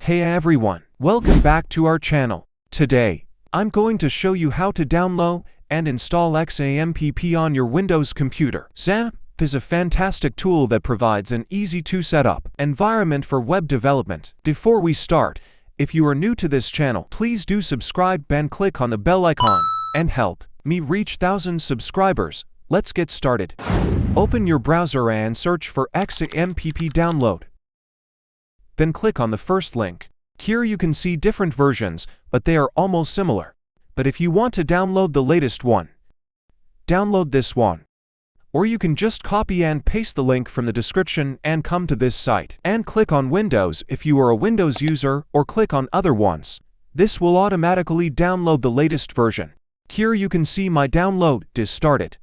Hey everyone, welcome back to our channel. Today, I'm going to show you how to download and install XAMPP on your Windows computer. XAMPP is a fantastic tool that provides an easy-to-set-up environment for web development. Before we start, if you are new to this channel, please do subscribe and click on the bell icon and help me reach 1,000 subscribers. Let's get started. Open your browser and search for XAMPP download. Then click on the first link. Here you can see different versions, but they are almost similar. But if you want to download the latest one, download this one. Or you can just copy and paste the link from the description and come to this site. And click on Windows if you are a Windows user, or click on other ones. This will automatically download the latest version. Here you can see my download is started.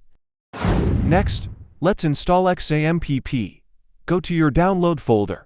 Next, let's install XAMPP. Go to your download folder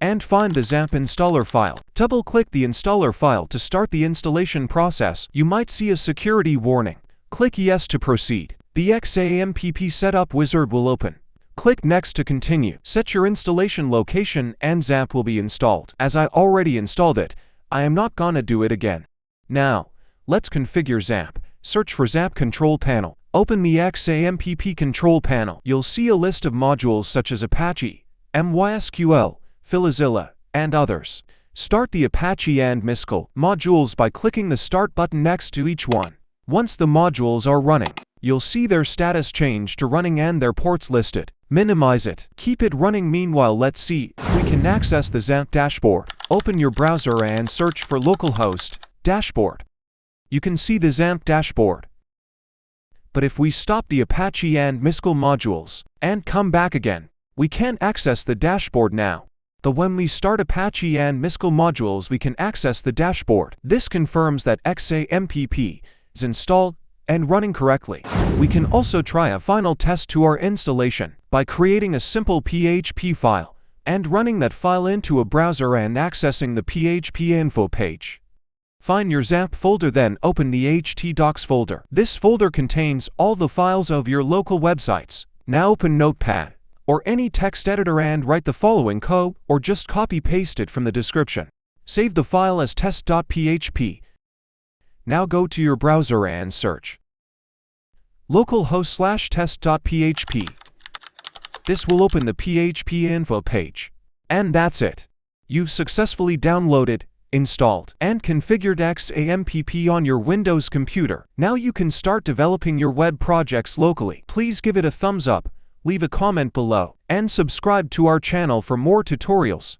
and find the XAMPP installer file. Double-click the installer file to start the installation process. You might see a security warning. Click Yes to proceed. The XAMPP setup wizard will open. Click Next to continue. Set your installation location and XAMPP will be installed. As I already installed it, I am not gonna do it again. Now, let's configure XAMPP. Search for XAMPP control panel. Open the XAMPP control panel. You'll see a list of modules such as Apache, MySQL, FileZilla, and others. Start the Apache and MySQL modules by clicking the Start button next to each one. Once the modules are running, you'll see their status change to running and their ports listed. Minimize it. Keep it running. Meanwhile, let's see if we can access the XAMPP dashboard. Open your browser and search for localhost dashboard. You can see the XAMPP dashboard. But if we stop the Apache and MySQL modules and come back again, we can't access the dashboard now. But when we start Apache and MySQL modules, we can access the dashboard. This confirms that XAMPP is installed and running correctly. We can also try a final test to our installation by creating a simple PHP file and running that file into a browser and accessing the phpinfo page. Find your XAMPP folder, then open the htdocs folder. This folder contains all the files of your local websites. Now open Notepad or any text editor and write the following code, or just copy-paste it from the description. Save the file as test.php. Now go to your browser and search localhost/test.php. This will open the phpinfo page. And that's it. You've successfully downloaded, installed, and configured XAMPP on your Windows computer. Now you can start developing your web projects locally. Please give it a thumbs up, leave a comment below, and subscribe to our channel for more tutorials.